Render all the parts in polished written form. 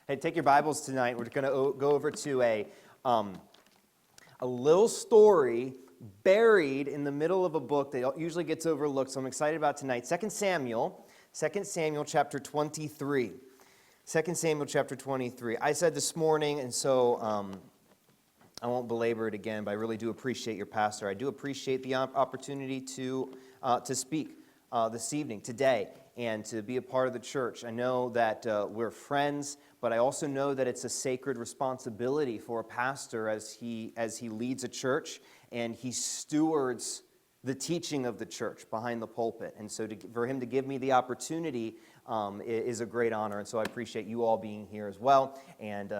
Hey, take your Bibles tonight. We're going to go over to a little story buried in the middle of a book that usually gets overlooked, so I'm excited about tonight. 2 Samuel chapter 23. 2 Samuel chapter 23. I said this morning, and so I won't belabor it again, but I really do appreciate your pastor. I do appreciate the opportunity to speak this evening, today, and to be a part of the church. I know that we're friends, but I also know that it's a sacred responsibility for a pastor as he leads a church and he stewards the teaching of the church behind the pulpit. And so for him to give me the opportunity is a great honor. And so I appreciate you all being here as well and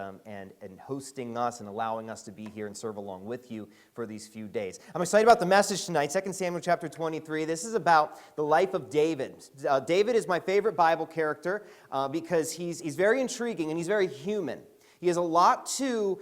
hosting us and allowing us to be here and serve along with you for these few days. I'm excited about the message tonight, 2 Samuel chapter 23. This is about the life of David. David is my favorite Bible character because he's very intriguing and he's very human. He has a lot to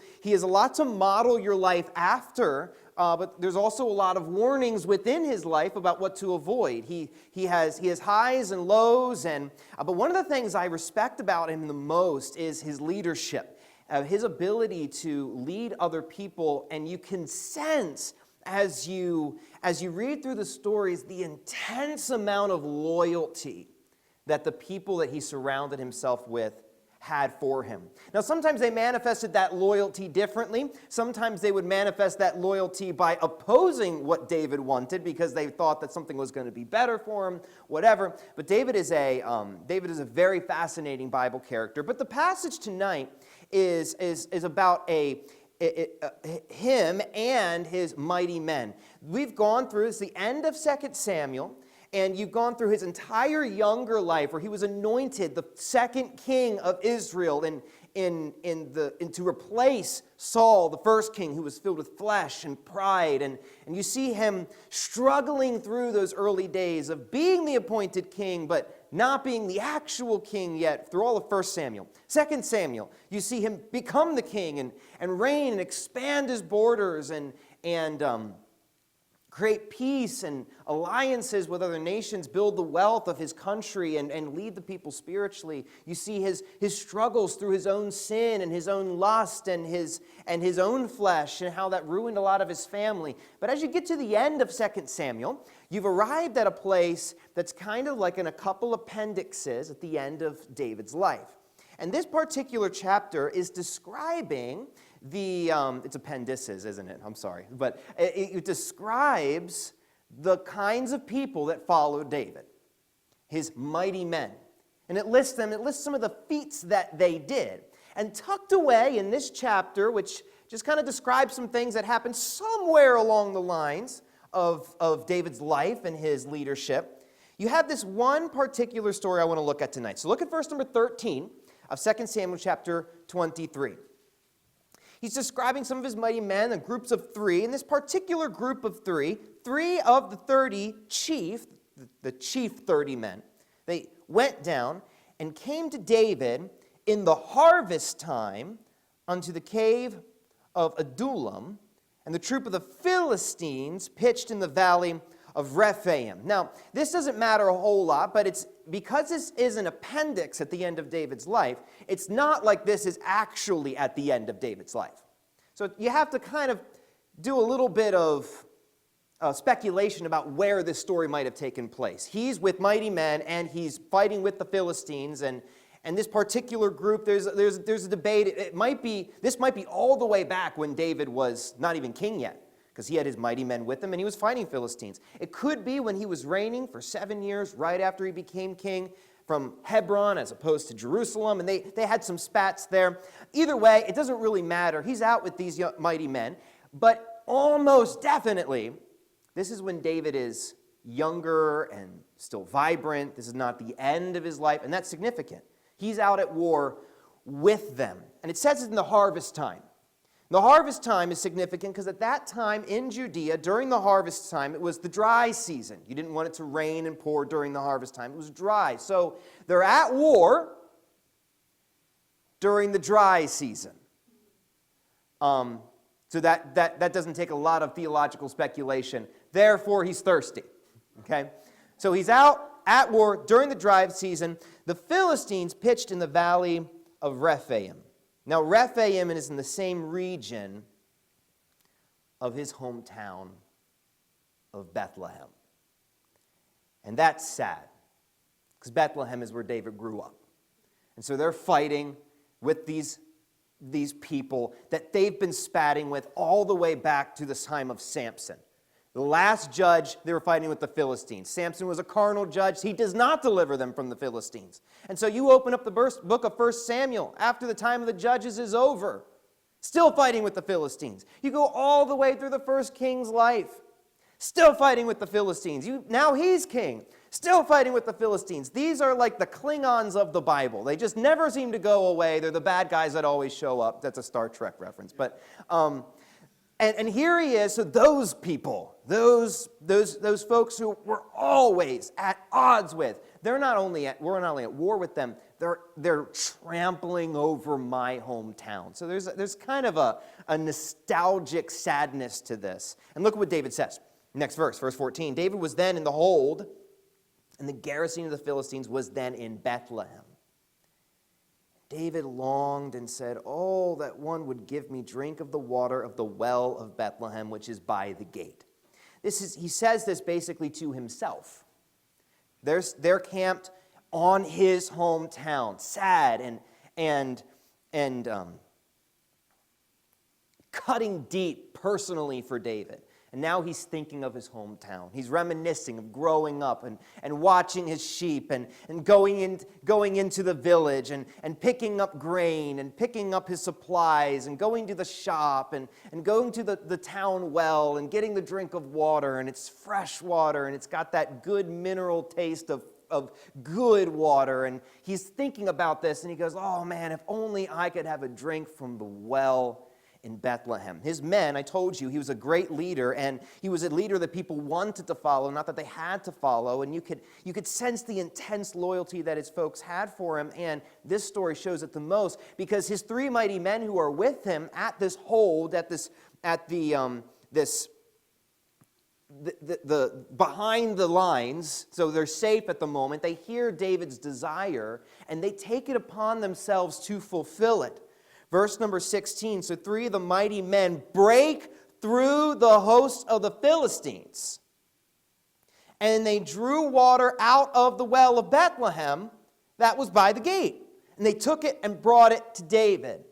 model your life after, but there's also a lot of warnings within his life about what to avoid. He has highs and lows, but one of the things I respect about him the most is his leadership, his ability to lead other people, and you can sense as you read through the stories the intense amount of loyalty that the people that he surrounded himself with had for him. Now, sometimes they manifested that loyalty differently. Sometimes they would manifest that loyalty by opposing what David wanted because they thought that something was going to be better for him, whatever. But David is a very fascinating Bible character. But the passage tonight is about him and his mighty men. We've gone through, it's the end of 2 Samuel, and you've gone through his entire younger life where he was anointed the second king of Israel to replace Saul, the first king who was filled with flesh and pride. And you see him struggling through those early days of being the appointed king, but not being the actual king yet through all of 1 Samuel. 2 Samuel, you see him become the king and reign and expand his borders and create peace and alliances with other nations, build the wealth of his country and lead the people spiritually. You see his struggles through his own sin and his own lust and his own flesh and how that ruined a lot of his family. But as you get to the end of 2 Samuel, you've arrived at a place that's kind of like in a couple appendixes at the end of David's life. And this particular chapter is describing it's appendices, isn't it? I'm sorry. But it describes the kinds of people that followed David, his mighty men. And it lists some of the feats that they did. And tucked away in this chapter, which just kind of describes some things that happened somewhere along the lines of David's life and his leadership, you have this one particular story I want to look at tonight. So look at verse number 13 of 2 Samuel chapter 23. He's describing some of his mighty men, the groups of three. In this particular group of three of the 30 the chief 30 men, they went down and came to David in the harvest time unto the cave of Adullam, and the troop of the Philistines pitched in the valley of Rephaim. Now, this doesn't matter a whole lot, but it's because this is an appendix at the end of David's life, it's not like this is actually at the end of David's life. So you have to kind of do a little bit of speculation about where this story might have taken place. He's with mighty men, and he's fighting with the Philistines, and this particular group, there's a debate. This might be all the way back when David was not even king yet, because he had his mighty men with him, and he was fighting Philistines. It could be when he was reigning for 7 years, right after he became king, from Hebron as opposed to Jerusalem, and they had some spats there. Either way, it doesn't really matter. He's out with these mighty men, but almost definitely, this is when David is younger and still vibrant. This is not the end of his life, and that's significant. He's out at war with them, and it says it's in the harvest time. The harvest time is significant because at that time in Judea, during the harvest time, it was the dry season. You didn't want it to rain and pour during the harvest time. It was dry. So they're at war during the dry season. So that doesn't take a lot of theological speculation. Therefore, he's thirsty. Okay? So he's out at war during the dry season. The Philistines pitched in the valley of Rephaim. Now, Rephaim is in the same region of his hometown of Bethlehem. And that's sad, because Bethlehem is where David grew up. And so they're fighting with these people that they've been spatting with all the way back to the time of Samson. The last judge, they were fighting with the Philistines. Samson was a carnal judge. He does not deliver them from the Philistines. And so you open up the book of 1 Samuel after the time of the judges is over, still fighting with the Philistines. You go all the way through the first king's life, still fighting with the Philistines. Now he's king, still fighting with the Philistines. These are like the Klingons of the Bible. They just never seem to go away. They're the bad guys that always show up. That's a Star Trek reference. But and here he is. So those people, those folks who we're always at odds with, we're not only at war with them. They're trampling over my hometown. So there's kind of a nostalgic sadness to this. And look what David says. Next verse 14. David was then in the hold, and the garrison of the Philistines was then in Bethlehem. David longed and said, "Oh, that one would give me drink of the water of the well of Bethlehem, which is by the gate." He says this basically to himself. They're camped on his hometown, sad and cutting deep personally for David. And now he's thinking of his hometown. He's reminiscing of growing up and watching his sheep and going into the village and picking up grain and picking up his supplies and going to the shop and going to the town well and getting the drink of water, and it's fresh water and it's got that good mineral taste of good water. And he's thinking about this and he goes, "Oh man, if only I could have a drink from the well in Bethlehem." His men, I told you, he was a great leader, and he was a leader that people wanted to follow, not that they had to follow. And you could sense the intense loyalty that his folks had for him. And this story shows it the most, because his three mighty men who are with him at this hold, the behind the lines, so they're safe at the moment. They hear David's desire, and they take it upon themselves to fulfill it. Verse number 16, so three of the mighty men break through the host of the Philistines, and they drew water out of the well of Bethlehem that was by the gate. And they took it and brought it to David.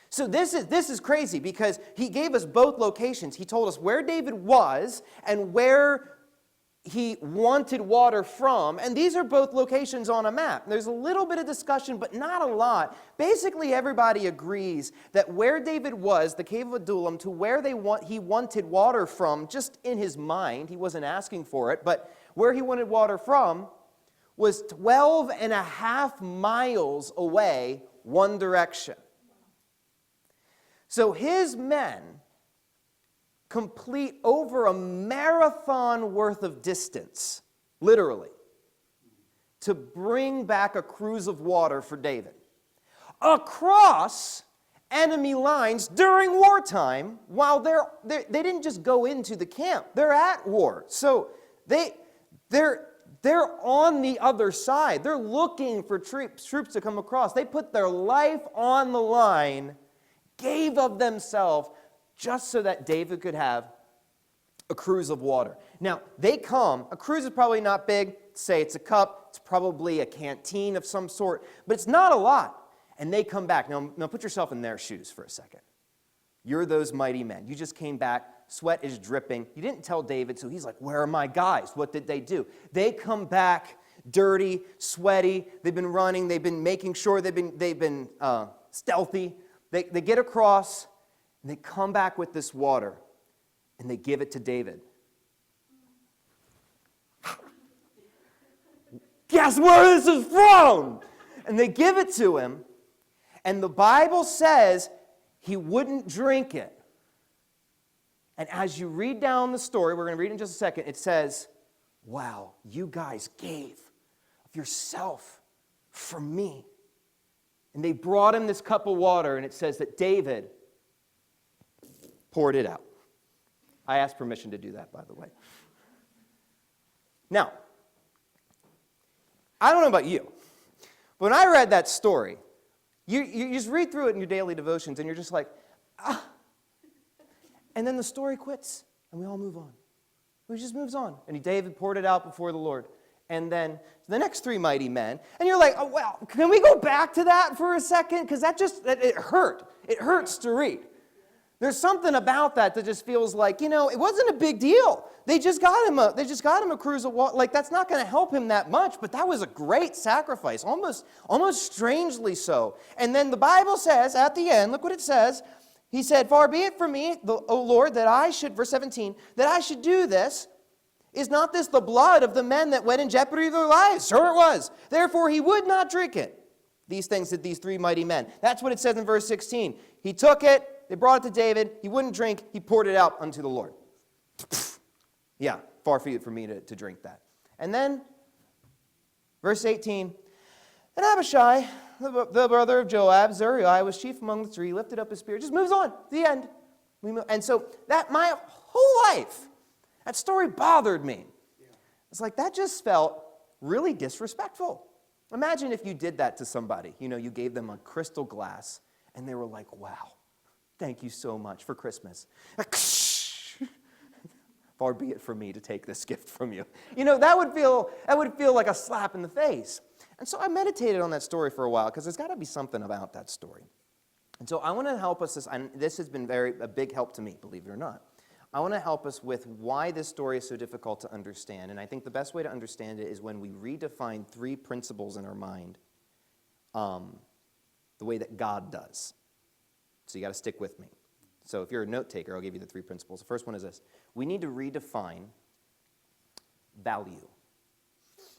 So this is crazy, because he gave us both locations. He told us where David was and where he wanted water from, and these are both locations on a map. There's a little bit of discussion, but not a lot. Basically, everybody agrees that where David was, the cave of Adullam, to where he wanted water from, just in his mind, he wasn't asking for it, but where he wanted water from was 12 and a half miles away, one direction. So his men complete over a marathon worth of distance, literally, to bring back a cruse of water for David. Across enemy lines during wartime, while they didn't just go into the camp, they're at war. So they're on the other side. They're looking for troops to come across. They put their life on the line, gave of themselves, just so that David could have a cruse of water. Now, they come. A cruse is probably not big. Say it's a cup. It's probably a canteen of some sort. But it's not a lot. And they come back. Now put yourself in their shoes for a second. You're those mighty men. You just came back. Sweat is dripping. You didn't tell David, so he's like, "Where are my guys? What did they do?" They come back dirty, sweaty. They've been running. They've been making sure they've been stealthy. They get across. And they come back with this water, and they give it to David. Guess where this is from? And they give it to him, and the Bible says he wouldn't drink it. And as you read down the story, we're going to read in just a second, it says, "Wow, you guys gave of yourself for me." And they brought him this cup of water, and it says that David poured it out. I asked permission to do that, by the way. Now, I don't know about you, but when I read that story, You just read through it in your daily devotions, and you're just like, ah. And then the story quits, and we all move on. He just moves on. And David poured it out before the Lord. And then the next three mighty men. And you're like, oh, well, can we go back to that for a second? Because it hurt. It hurts to read. There's something about that just feels like, it wasn't a big deal. They just got him a cruse of water. Like, that's not going to help him that much, but that was a great sacrifice, almost strangely so. And then the Bible says at the end, look what it says. He said, far be it from me, O Lord, that I should, verse 17, that I should do this. Is not this the blood of the men that went in jeopardy of their lives? Sure it was. Therefore he would not drink it. These things did these three mighty men. That's what it says in verse 16. He took it, they brought it to David, he wouldn't drink, he poured it out unto the Lord. Yeah, far be it from me to drink that. And then, verse 18, and Abishai, the brother of Joab, Zeruiah, was chief among the three, lifted up his spear, just moves on, the end. And so that my whole life, that story bothered me. It's like, that just felt really disrespectful. Imagine if you did that to somebody. You gave them a crystal glass, and they were like, wow, thank you so much for Christmas. Far be it from me to take this gift from you. That would feel like a slap in the face. And so I meditated on that story for a while, because there's got to be something about that story. And so I want to help us, and this has been a big help to me, believe it or not. I want to help us with why this story is so difficult to understand. And I think the best way to understand it is when we redefine three principles in our mind the way that God does. So you got to stick with me. So if you're a note taker, I'll give you the three principles. The first one is this. We need to redefine value.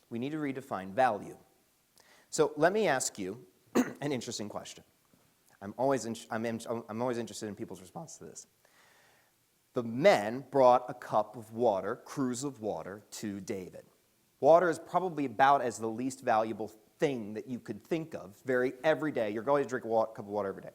We need to redefine value. So let me ask you an interesting question. I'm always interested in people's response to this. The men brought a cup of water, cruse of water, to David. Water is probably about as the least valuable thing that you could think of every day. You're going to drink a cup of water every day.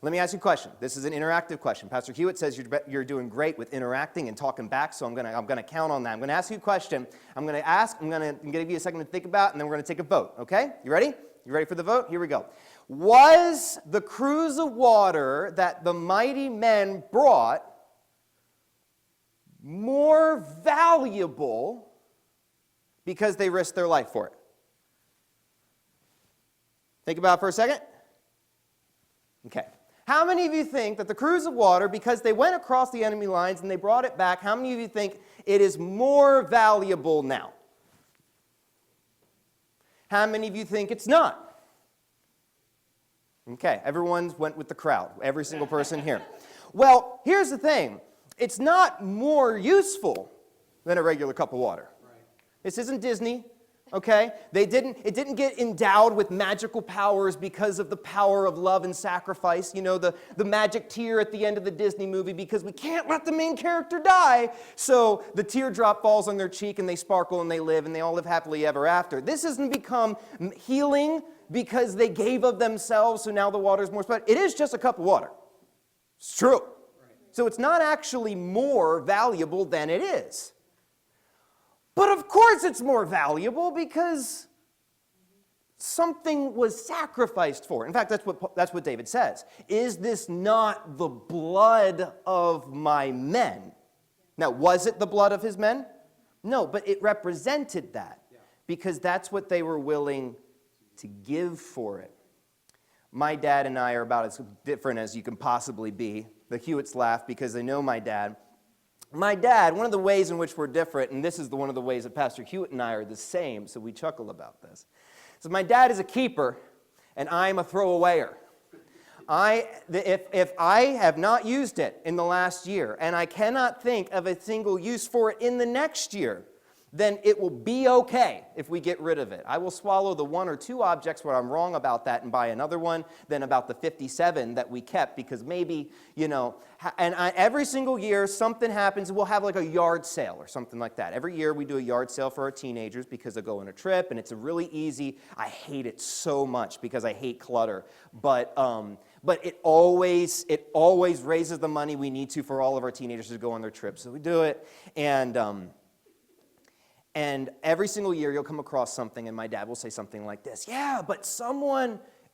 Let me ask you a question. This is an interactive question. Pastor Hewitt says you're doing great with interacting and talking back, so I'm going to count on that. I'm going to ask you a question. I'm going to give you a second to think about, and then we're going to take a vote, okay? You ready? You ready for the vote? Here we go. Was the cruse of water that the mighty men brought more valuable because they risked their life for it? Think about it for a second. Okay. How many of you think that the cruse of water, because they went across the enemy lines and they brought it back, how many of you think it is more valuable now? How many of you think it's not? Okay, everyone's went with the crowd, every single person here. Well, here's the thing. It's not more useful than a regular cup of water. Right. This isn't Disney, okay? It didn't get endowed with magical powers because of the power of love and sacrifice. The magic tear at the end of the Disney movie, because we can't let the main character die. So the teardrop falls on their cheek and they sparkle and they live and they all live happily ever after. This hasn't become healing because they gave of themselves, so now the water is more special. It is just a cup of water. It's true. So it's not actually more valuable than it is. But of course it's more valuable because something was sacrificed for it. In fact, that's what David says. Is this not the blood of my men? Now, was it the blood of his men? No, but it represented that because that's what they were willing to give for it. My dad and I are about as different as you can possibly be. The Hewitts laugh because they know my dad. My dad, one of the ways in which we're different, and this is one of the ways that Pastor Hewitt and I are the same, so we chuckle about this. So my dad is a keeper, and I'm a throwawayer. If I have not used it in the last year, and I cannot think of a single use for it in the next year, then it will be okay if we get rid of it. I will swallow the one or two objects where I'm wrong about that and buy another one than about the 57 that we kept because maybe, every single year something happens. We'll have like a yard sale or something like that. Every year we do a yard sale for our teenagers because they go on a trip and it's a really easy. I hate it so much because I hate clutter, but it always raises the money we need to for all of our teenagers to go on their trips. So we do it, and every single year you'll come across something and my dad will say something like this. Yeah, but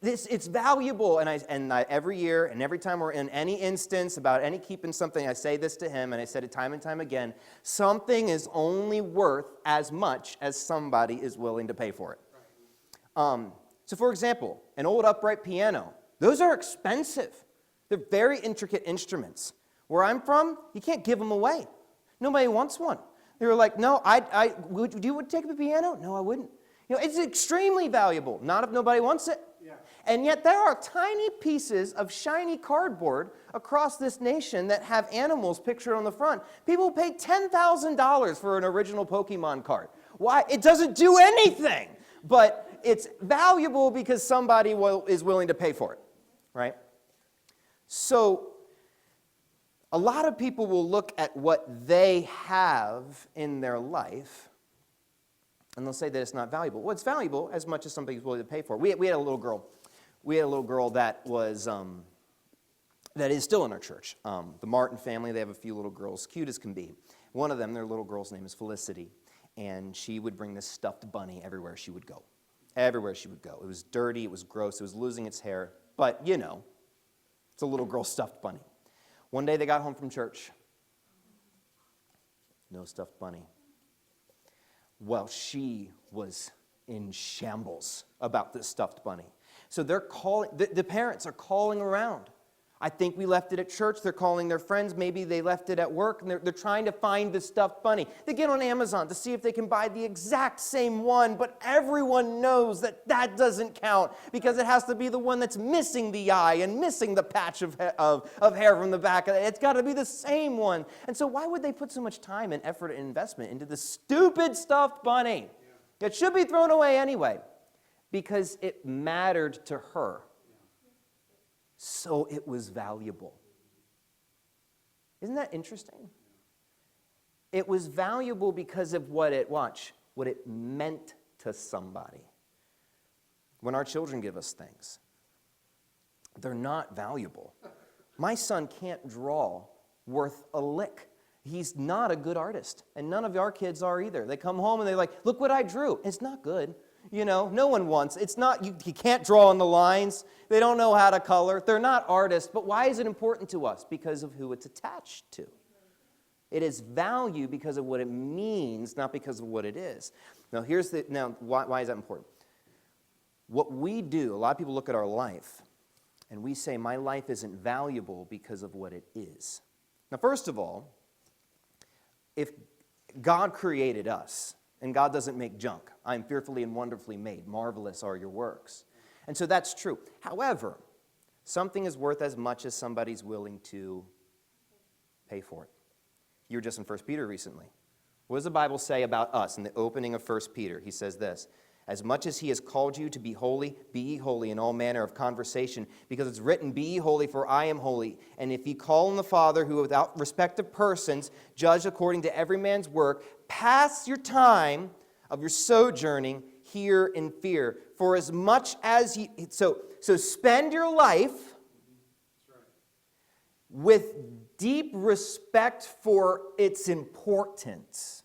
it's valuable. And I every year and every time we're in any instance about any keeping something, I say this to him, and I said it time and time again. Something is only worth as much as somebody is willing to pay for it. So for example, an old upright piano, those are expensive. They're very intricate instruments. Where I'm from, you can't give them away. Nobody wants one. They were like, no, would you take the piano? No, I wouldn't. It's extremely valuable. Not if nobody wants it. Yeah. And yet there are tiny pieces of shiny cardboard across this nation that have animals pictured on the front. People pay $10,000 for an original Pokemon card. Why? It doesn't do anything. But it's valuable because somebody is willing to pay for it, right? So a lot of people will look at what they have in their life, and they'll say that it's not valuable. Well, it's valuable as much as somebody's willing to pay for it. We had a little girl. We had a little girl that was that is still in our church. The Martin family, they have a few little girls, cute as can be. One of them, their little girl's name is Felicity, and she would bring this stuffed bunny everywhere she would go. Everywhere she would go. It was dirty, it was gross, it was losing its hair, but it's a little girl stuffed bunny. One day they got home from church. No stuffed bunny. Well, she was in shambles about this stuffed bunny. So they're calling, the parents are calling around. I think we left it at church. They're calling their friends. Maybe they left it at work, and they're trying to find the stuffed bunny. They get on Amazon to see if they can buy the exact same one, but everyone knows that doesn't count because it has to be the one that's missing the eye and missing the patch of hair from the back. It's got to be the same one. And so why would they put so much time and effort and investment into the stupid stuffed bunny? It should be thrown away anyway because it mattered to her. So it was valuable. Isn't that interesting? It was valuable because of what it meant to somebody. When our children give us things, they're not valuable. My son can't draw worth a lick. He's not a good artist, and none of our kids are either. They come home and they're like, look what I drew. It's not good. No one wants. It's not, you can't draw on the lines. They don't know how to color. They're not artists. But why is it important to us? Because of who it's attached to. It is value because of what it means, not because of what it is. Now, why is that important? What we do, a lot of people look at our life, and we say, my life isn't valuable because of what it is. Now, first of all, if God created us, and God doesn't make junk. I am fearfully and wonderfully made. Marvelous are your works. And so that's true. However, something is worth as much as somebody's willing to pay for it. You were just in 1 Peter recently. What does the Bible say about us in the opening of 1 Peter? He says this, as much as he has called you to be ye holy in all manner of conversation, because it's written, be ye holy, for I am holy. And if ye call on the Father, who without respect of persons, judge according to every man's work, pass your time of your sojourning here in fear. For as much as ye... So spend your life with deep respect for its importance.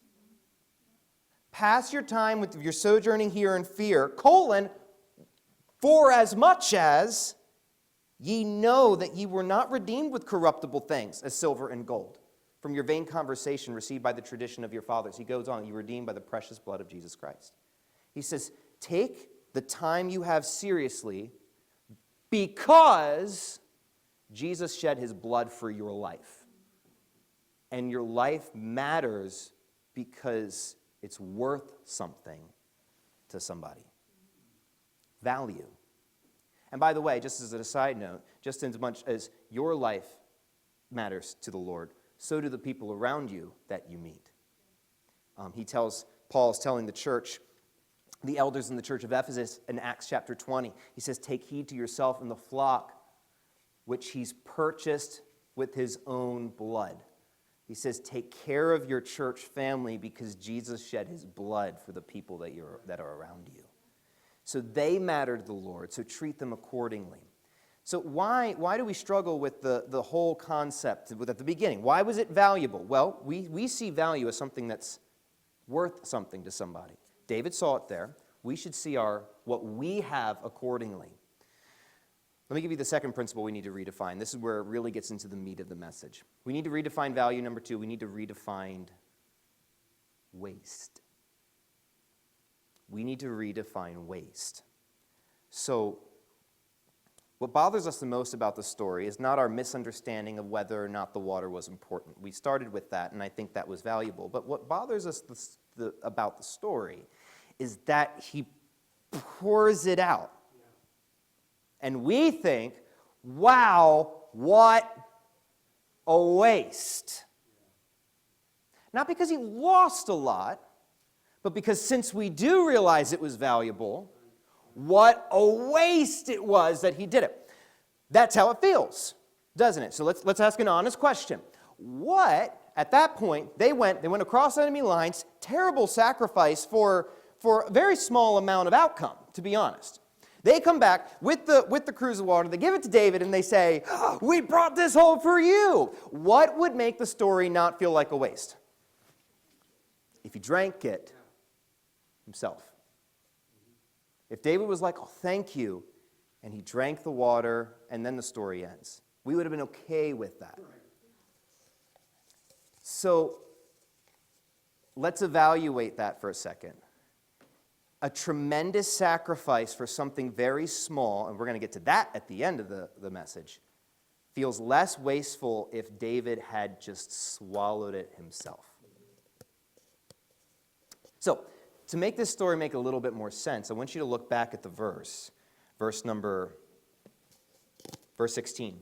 Pass your time with your sojourning here in fear, for as much as ye know that ye were not redeemed with corruptible things, as silver and gold, from your vain conversation received by the tradition of your fathers. He goes on, you were redeemed by the precious blood of Jesus Christ. He says, take the time you have seriously because Jesus shed his blood for your life. And your life matters because it's worth something to somebody. Value. And by the way, just as a side note, just as much as your life matters to the Lord, so do the people around you that you meet. Paul is telling the church, the elders in the church of Ephesus in Acts chapter 20, he says, take heed to yourself and the flock which he's purchased with his own blood. He says, take care of your church family because Jesus shed his blood for the people that are around you. So they matter to the Lord, so treat them accordingly. So why do we struggle with the whole concept at the beginning? Why was it valuable? Well, we see value as something that's worth something to somebody. David saw it there. We should see what we have accordingly. Let me give you the second principle we need to redefine. This is where it really gets into the meat of the message. We need to redefine value. Number two, we need to redefine waste. We need to redefine waste. So, what bothers us the most about the story is not our misunderstanding of whether or not the water was important. We started with that, and I think that was valuable. But what bothers us about the story is that he pours it out. And we think, wow, what a waste. Not because he lost a lot, but because since we do realize it was valuable, what a waste it was that he did it. That's how it feels, doesn't it? So let's ask an honest question. What, at that point, they went across enemy lines, terrible sacrifice for a very small amount of outcome, to be honest. They come back with the cruse of water, they give it to David, and they say, oh, we brought this home for you. What would make the story not feel like a waste? If he drank it himself. If David was like, oh, thank you, and he drank the water, and then the story ends, we would have been okay with that. So let's evaluate that for a second. A tremendous sacrifice for something very small, and we're going to get to that at the end of the message, feels less wasteful if David had just swallowed it himself. So, to make this story make a little bit more sense, I want you to look back at the verse 16.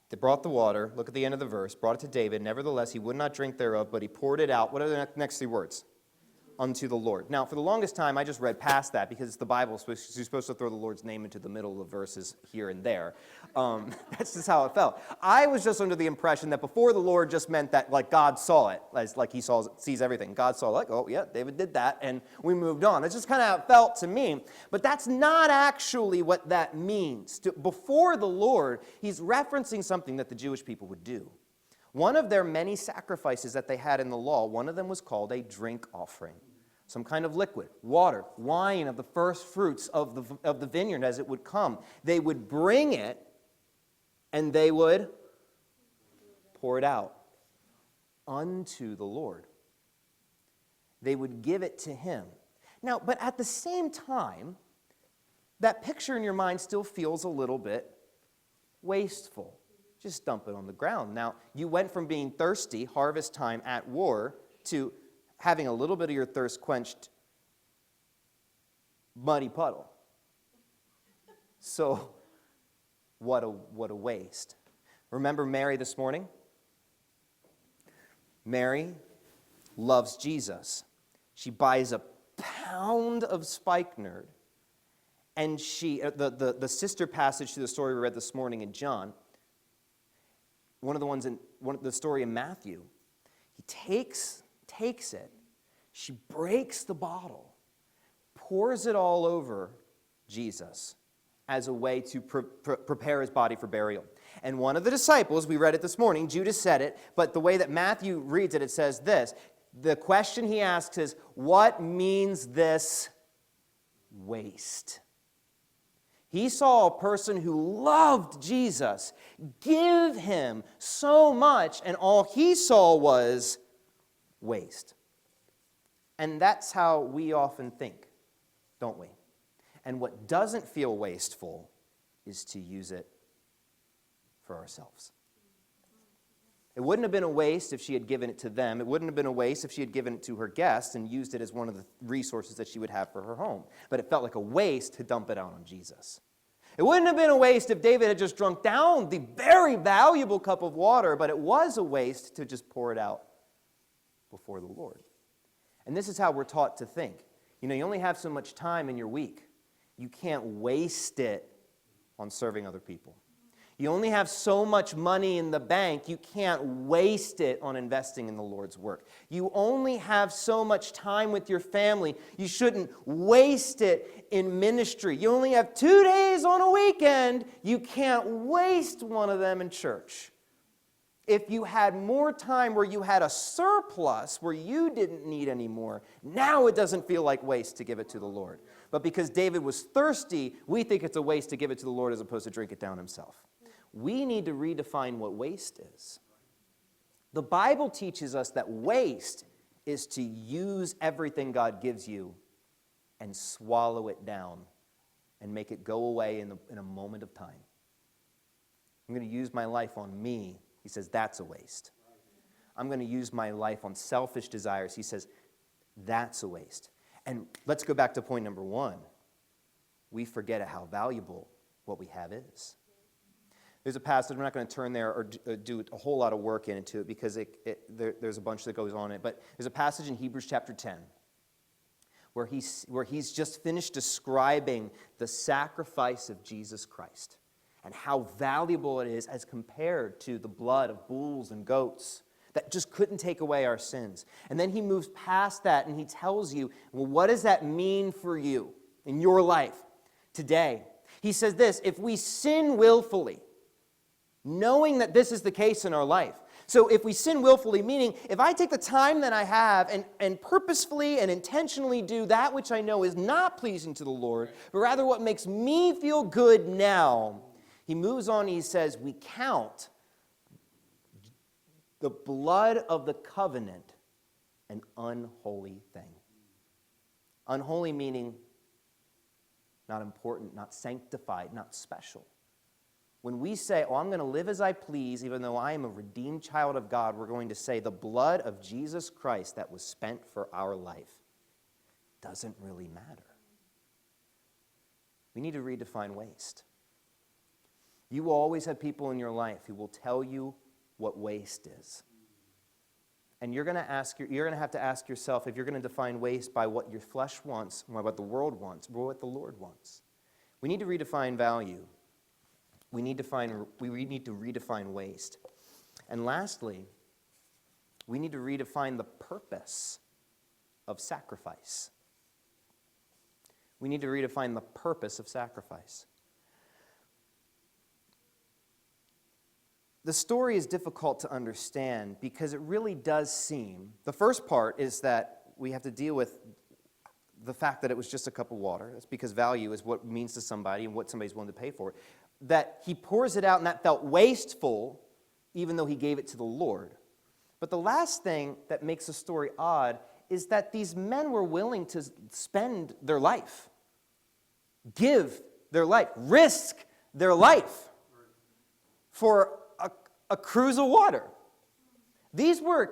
They brought the water, look at the end of the verse, brought it to David. Nevertheless, he would not drink thereof, but he poured it out. What are the next three words? Unto the Lord. Now, for the longest time, I just read past that because it's the Bible. You're supposed to throw the Lord's name into the middle of the verses here and there. That's just how it felt. I was just under the impression that before the Lord just meant that like God saw it, like he sees everything. God saw like, oh yeah, David did that, and we moved on. That's just kind of how it felt to me. But that's not actually what that means. Before the Lord, he's referencing something that the Jewish people would do. One of their many sacrifices that they had in the law, one of them was called a drink offering. Some kind of liquid, water, wine of the first fruits of the vineyard as it would come. They would bring it and they would pour it out unto the Lord. They would give it to him. Now, but at the same time, that picture in your mind still feels a little bit wasteful. Just dump it on the ground. Now, you went from being thirsty, harvest time at war, to having a little bit of your thirst quenched, muddy puddle. So, what a waste. Remember Mary this morning? Mary loves Jesus. She buys a pound of spikenard, and the sister passage to the story we read this morning in John, one of the ones in the story in Matthew, he takes it, she breaks the bottle, pours it all over Jesus as a way to prepare his body for burial. And one of the disciples, we read it this morning, Judas said it, but the way that Matthew reads it, it says this. The question he asks is, what means this waste? He saw a person who loved Jesus give him so much, and all he saw was waste. And that's how we often think, don't we? And what doesn't feel wasteful is to use it for ourselves. It wouldn't have been a waste if she had given it to them. It wouldn't have been a waste if she had given it to her guests and used it as one of the resources that she would have for her home. But it felt like a waste to dump it out on Jesus. It wouldn't have been a waste if David had just drunk down the very valuable cup of water, but it was a waste to just pour it out before the Lord. And this is how we're taught to think. You know, you only have so much time in your week. You can't waste it on serving other people. You only have so much money in the bank. You can't waste it on investing in the Lord's work. You only have so much time with your family. You shouldn't waste it in ministry. You only have 2 days on a weekend. You can't waste one of them in church. If you had more time where you had a surplus, where you didn't need any more, now it doesn't feel like waste to give it to the Lord. But because David was thirsty, we think it's a waste to give it to the Lord as opposed to drink it down himself. We need to redefine what waste is. The Bible teaches us that waste is to use everything God gives you and swallow it down and make it go away in a moment of time. I'm going to use my life on me. He says, that's a waste. I'm going to use my life on selfish desires. He says, that's a waste. And let's go back to point number 1. We forget how valuable what we have is. There's a passage, we're not going to turn there or do a whole lot of work into it because there's a bunch that goes on in it. But there's a passage in Hebrews chapter 10 where he's just finished describing the sacrifice of Jesus Christ and how valuable it is as compared to the blood of bulls and goats that just couldn't take away our sins. And then he moves past that and he tells you, well, what does that mean for you in your life today? He says this, if we sin willfully, knowing that this is the case in our life. So if we sin willfully, meaning if I take the time that I have and purposefully and intentionally do that which I know is not pleasing to the Lord, but rather what makes me feel good now, he moves on, he says, we count the blood of the covenant an unholy thing. Unholy meaning not important, not sanctified, not special. When we say, oh, I'm going to live as I please, even though I am a redeemed child of God, we're going to say the blood of Jesus Christ that was spent for our life doesn't really matter. We need to redefine waste. You will always have people in your life who will tell you what waste is. And you're going to have to ask yourself if you're going to define waste by what your flesh wants, by what the world wants, or what the Lord wants. We need to redefine value. We need to redefine waste. And lastly, we need to redefine the purpose of sacrifice. We need to redefine the purpose of sacrifice. The story is difficult to understand because it really does seem, the first part is that we have to deal with the fact that it was just a cup of water. That's because value is what it means to somebody and what somebody's willing to pay for it. That he pours it out and that felt wasteful, even though he gave it to the Lord. But the last thing that makes the story odd is that these men were willing to spend their life, give their life, risk their life for a cruse of water. These were,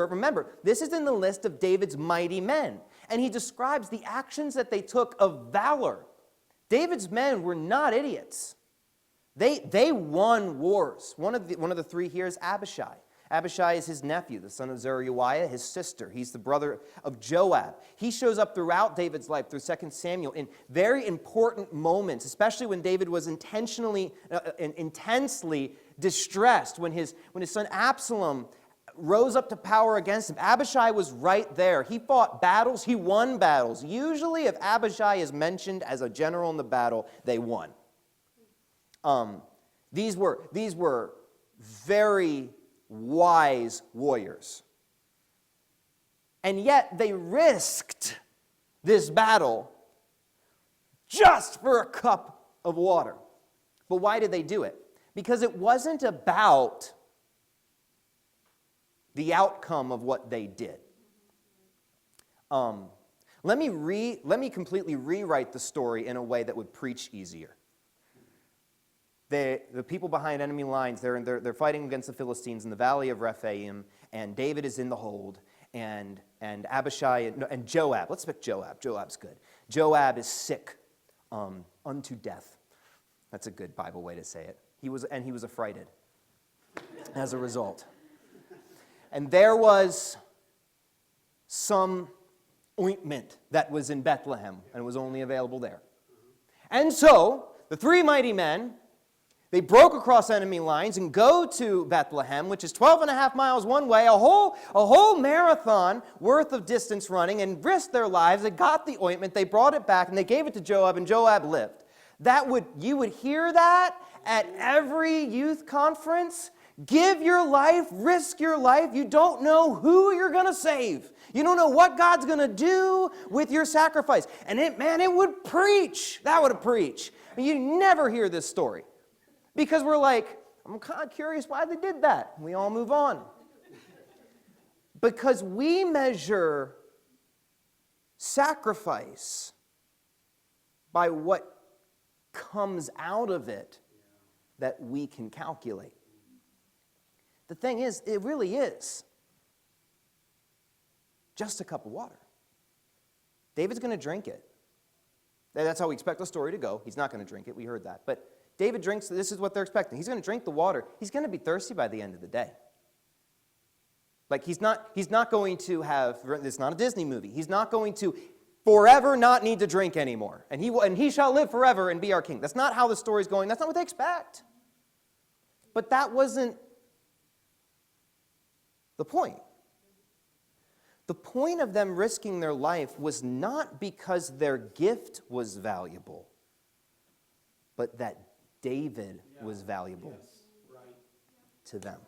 remember, this is in the list of David's mighty men. And he describes the actions that they took of valor. David's men were not idiots. They won wars. One of the three here is Abishai. Abishai is his nephew, the son of Zeruiah, his sister. He's the brother of Joab. He shows up throughout David's life, through 2 Samuel, in very important moments, especially when David was intensely distressed, when his son Absalom rose up to power against him. Abishai was right there. He fought battles. He won battles. Usually, if Abishai is mentioned as a general in the battle, they won. These were very wise warriors. And yet, they risked this battle just for a cup of water. But why did they do it? Because it wasn't about the outcome of what they did. Let me completely rewrite the story in a way that would preach easier. The people behind enemy lines, they're fighting against the Philistines in the valley of Rephaim, and David is in the hold, and Abishai and Joab. Let's pick Joab. Joab's good. Joab is sick unto death. That's a good Bible way to say it. He was affrighted as a result. And there was some ointment that was in Bethlehem and was only available there. And so the three mighty men, they broke across enemy lines and go to Bethlehem, which is 12 and a half miles one way, a whole marathon worth of distance running, and risked their lives. They got the ointment, they brought it back, and they gave it to Joab, and Joab lived. You would hear that at every youth conference. Give your life, risk your life. You don't know who you're going to save. You don't know what God's going to do with your sacrifice. And it would preach. That would preach. You never hear this story. Because we're like, I'm kind of curious why they did that. We all move on. Because we measure sacrifice by what comes out of it that we can calculate. The thing is, it really is just a cup of water. David's going to drink it. That's how we expect the story to go. He's not going to drink it. We heard that. But David drinks, this is what they're expecting. He's going to drink the water. He's going to be thirsty by the end of the day. Like he's not going to have, it's not a Disney movie. He's not going to forever not need to drink anymore. And he shall live forever and be our king. That's not how the story's going. That's not what they expect. But that wasn't the point. The point of them risking their life was not because their gift was valuable, but that David was valuable to them.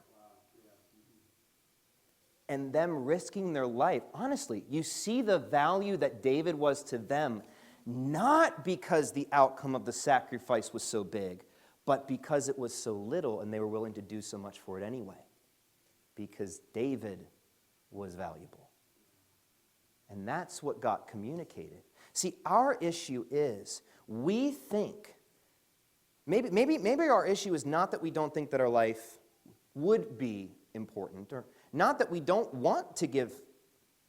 And them risking their life, honestly, you see the value that David was to them, not because the outcome of the sacrifice was so big, but because it was so little and they were willing to do so much for it anyway. Because David was valuable. And that's what got communicated. See, our issue is we think, maybe our issue is not that we don't think that our life would be important, or not that we don't want to give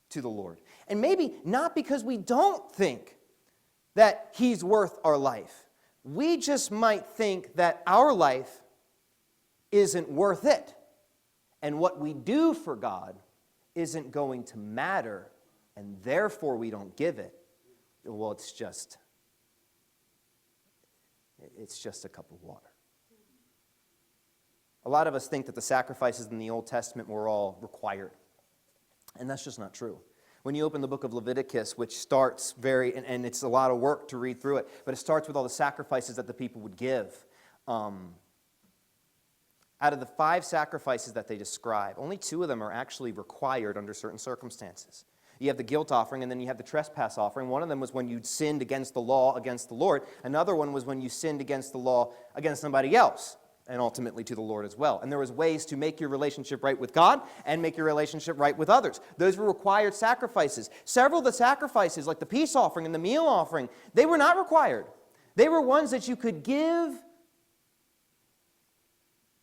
to the Lord. And maybe not because we don't think that He's worth our life. We just might think that our life isn't worth it. And what we do for God isn't going to matter, and therefore we don't give it. Well, it's just a cup of water. A lot of us think that the sacrifices in the Old Testament were all required. And that's just not true. When you open the book of Leviticus, which starts and it's a lot of work to read through it, but it starts with all the sacrifices that the people would give. Out of the 5 sacrifices that they describe, only 2 of them are actually required under certain circumstances. You have the guilt offering, and then you have the trespass offering. One of them was when you sinned against the law against the Lord. Another one was when you sinned against the law against somebody else, and ultimately to the Lord as well. And there was ways to make your relationship right with God and make your relationship right with others. Those were required sacrifices. Several of the sacrifices, like the peace offering and the meal offering, they were not required. They were ones that you could give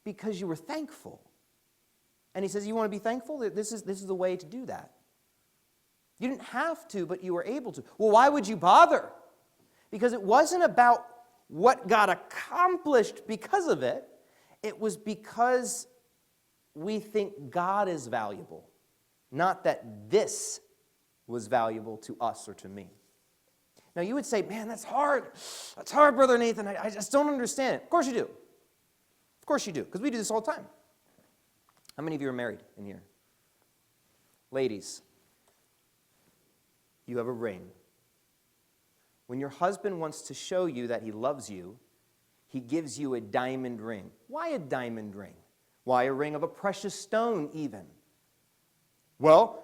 because you were thankful. And he says, you want to be thankful? This is the way to do that. You didn't have to, but you were able to. Well, why would you bother? Because it wasn't about what got accomplished because of it. It was because we think God is valuable, not that this was valuable to us or to me. Now, you would say, man, that's hard. That's hard, Brother Nathan. I just don't understand it. Of course you do. Of course you do, because we do this all the time. How many of you are married in here? Ladies, you have a ring. When your husband wants to show you that he loves you, he gives you a diamond ring. Why a diamond ring? Why a ring of a precious stone even? Well,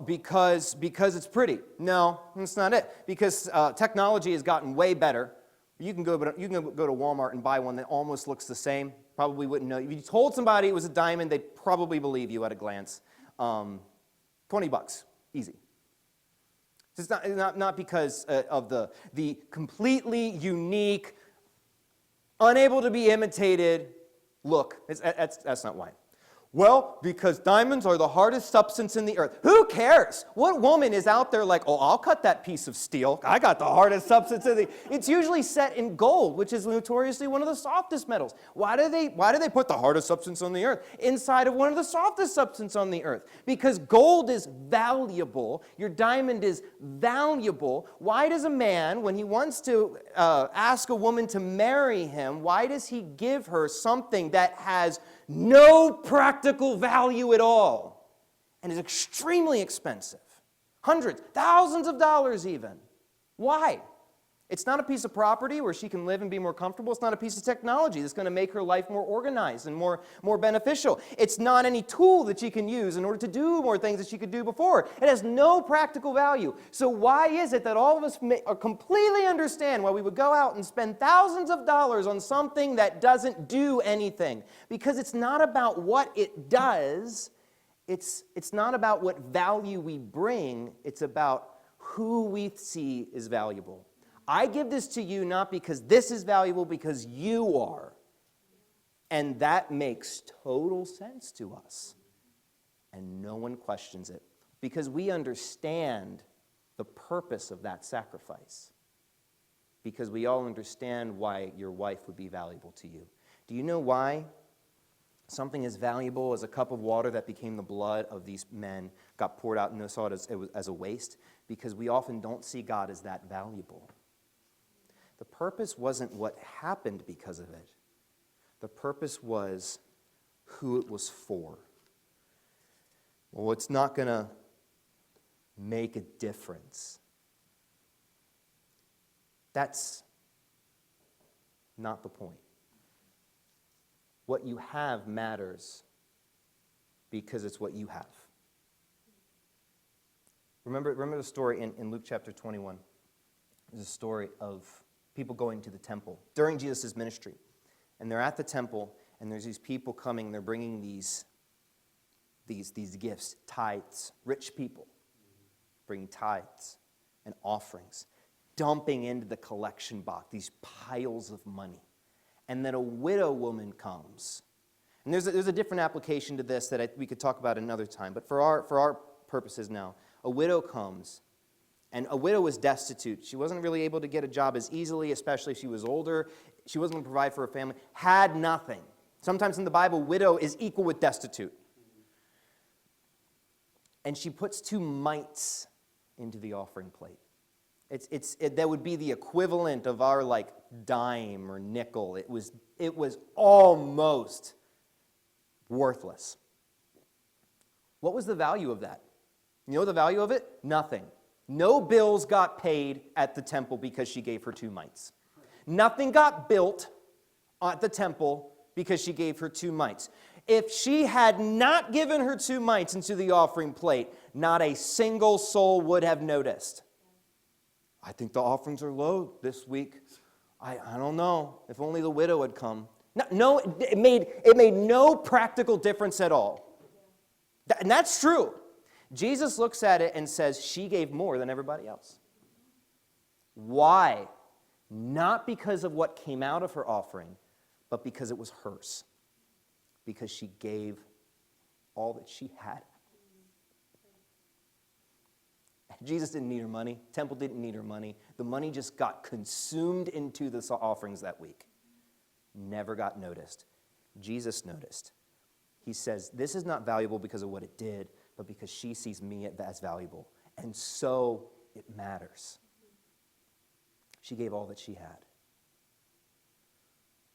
because it's pretty. No, that's not it. Because technology has gotten way better. You can go to Walmart and buy one that almost looks the same. Probably wouldn't know. If you told somebody it was a diamond, they'd probably believe you at a glance. $20, easy. It's not because of the completely unique, unable to be imitated look. That's not why. Well, because diamonds are the hardest substance in the earth. Who cares? What woman is out there like, oh, I'll cut that piece of steel. I got the hardest substance in the... It's usually set in gold, which is notoriously one of the softest metals. Why do they put the hardest substance on the earth inside of one of the softest substance on the earth? Because gold is valuable. Your diamond is valuable. Why does a man, when he wants to ask a woman to marry him, why does he give her something that has no practical value at all and is extremely expensive? Hundreds, thousands of dollars even. Why? It's not a piece of property where she can live and be more comfortable. It's not a piece of technology that's going to make her life more organized and more beneficial. It's not any tool that she can use in order to do more things that she could do before. It has no practical value. So why is it that all of us completely understand why we would go out and spend thousands of dollars on something that doesn't do anything? Because it's not about what it does. It's not about what value we bring. It's about who we see is valuable. I give this to you not because this is valuable, because you are. And that makes total sense to us. And no one questions it, because we understand the purpose of that sacrifice. Because we all understand why your wife would be valuable to you. Do you know why something as valuable as a cup of water that became the blood of these men got poured out and they saw it as a waste? Because we often don't see God as that valuable. The purpose wasn't what happened because of it. The purpose was who it was for. Well, it's not going to make a difference. That's not the point. What you have matters because it's what you have. Remember the story in Luke chapter 21. There's a story of people going to the temple during Jesus' ministry. And they're at the temple, and there's these people coming, they're bringing these gifts, tithes, rich people bringing tithes and offerings, dumping into the collection box these piles of money. And then a widow woman comes. And there's a different application to this that we could talk about another time, but for our purposes now, a widow comes. And a widow was destitute. She wasn't really able to get a job as easily, especially if she was older. She wasn't going to provide for her family. Had nothing. Sometimes in the Bible, widow is equal with destitute. And she puts 2 mites into the offering plate. That would be the equivalent of our dime or nickel. It was almost worthless. What was the value of that? You know the value of it? Nothing. No bills got paid at the temple because she gave her 2 mites. Nothing got built at the temple because she gave her 2 mites. If she had not given her 2 mites into the offering plate, not a single soul would have noticed. I think the offerings are low this week. I don't know. If only the widow had come. No, it made no practical difference at all. And that's true. Jesus looks at it and says, she gave more than everybody else. Why? Not because of what came out of her offering, but because it was hers. Because she gave all that she had. Jesus didn't need her money. Temple didn't need her money. The money just got consumed into the offerings that week. Never got noticed. Jesus noticed. He says, this is not valuable because of what it did, but because she sees me as valuable. And so it matters. She gave all that she had.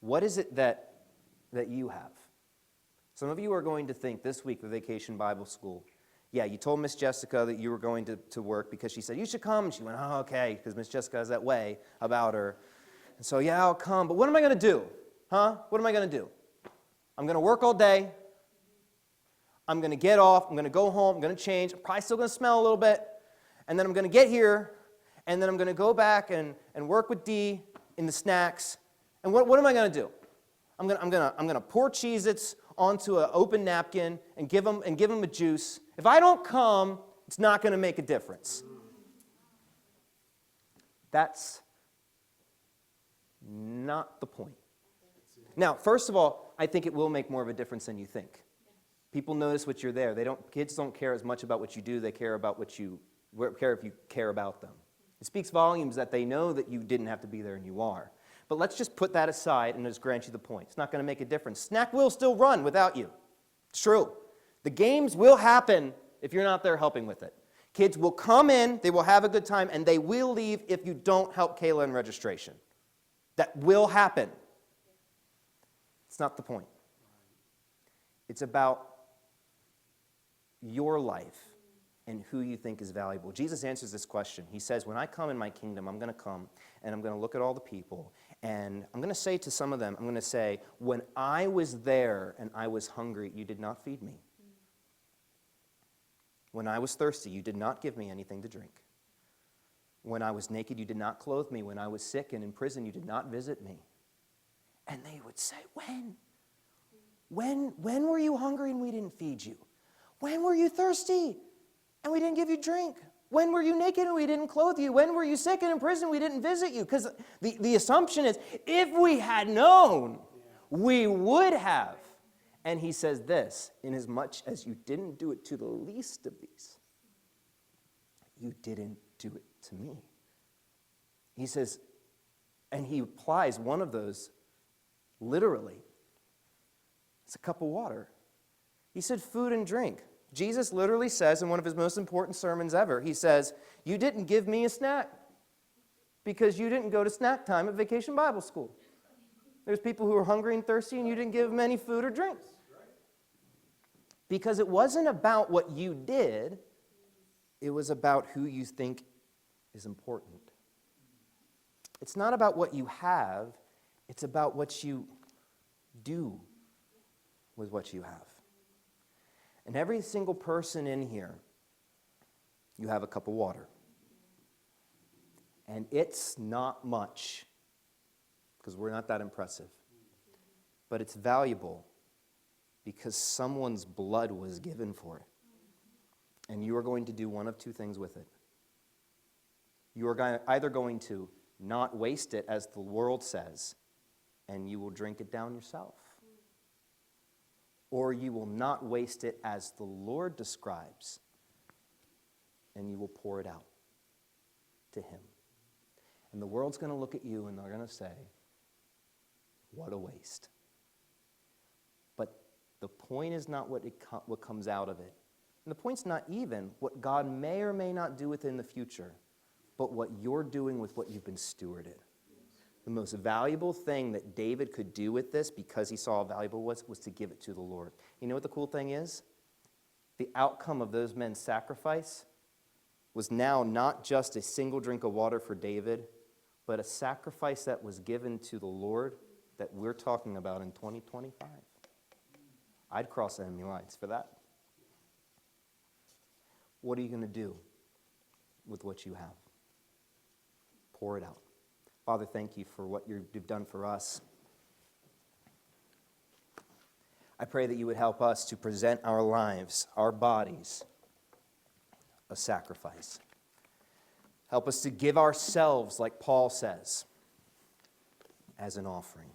What is it that you have? Some of you are going to think this week with Vacation Bible School, yeah, you told Miss Jessica that you were going to work because she said, you should come. And she went, oh, okay, because Miss Jessica has that way about her. And so, yeah, I'll come. But what am I going to do? What am I going to do? I'm going to work all day. I'm going to get off, I'm going to go home, I'm going to change, I'm probably still going to smell a little bit, and then I'm going to get here, and then I'm going to go back and work with Dee in the snacks. And what am I going to do? I'm going to pour Cheez-Its onto an open napkin and give them a juice. If I don't come, it's not going to make a difference. That's not the point. Now, first of all, I think it will make more of a difference than you think. People notice what you're there. Kids don't care as much about what you do. They care about if you care about them. It speaks volumes that they know that you didn't have to be there and you are. But let's just put that aside and just grant you the point. It's not going to make a difference. Snack will still run without you. It's true. The games will happen if you're not there helping with it. Kids will come in, they will have a good time, and they will leave if you don't help Kayla in registration. That will happen. It's not the point. It's about your life and who you think is valuable. Jesus answers this question. He says, when I come in my kingdom, I'm going to come and I'm going to look at all the people, and I'm going to say to some of them, I'm going to say, when I was there and I was hungry, you did not feed me. When I was thirsty, you did not give me anything to drink. When I was naked, you did not clothe me. When I was sick and in prison, you did not visit me. And they would say, when? When were you hungry and we didn't feed you? When were you thirsty and we didn't give you drink? When were you naked and we didn't clothe you? When were you sick and in prison and we didn't visit you? Because the assumption is, if we had known, we would have. And he says this, inasmuch as you didn't do it to the least of these, you didn't do it to me. He says, and he applies one of those literally. It's a cup of water. He said food and drink. Jesus literally says in one of his most important sermons ever, he says, you didn't give me a snack because you didn't go to snack time at Vacation Bible School. There's people who are hungry and thirsty and you didn't give them any food or drink. Because it wasn't about what you did, it was about who you think is important. It's not about what you have, it's about what you do with what you have. And every single person in here, you have a cup of water. And it's not much, because we're not that impressive. But it's valuable because someone's blood was given for it. And you are going to do one of two things with it. You are either going to not waste it, as the world says, and you will drink it down yourself. Or you will not waste it as the Lord describes, and you will pour it out to him. And the world's going to look at you and they're going to say, what a waste. But the point is not what comes out of it. And the point's not even what God may or may not do with it in the future, but what you're doing with what you've been stewarded. The most valuable thing that David could do with this, because he saw how valuable it was to give it to the Lord. You know what the cool thing is? The outcome of those men's sacrifice was now not just a single drink of water for David, but a sacrifice that was given to the Lord that we're talking about in 2025. I'd cross enemy lines for that. What are you going to do with what you have? Pour it out. Father, thank you for what you've done for us. I pray that you would help us to present our lives, our bodies, a sacrifice. Help us to give ourselves, like Paul says, as an offering.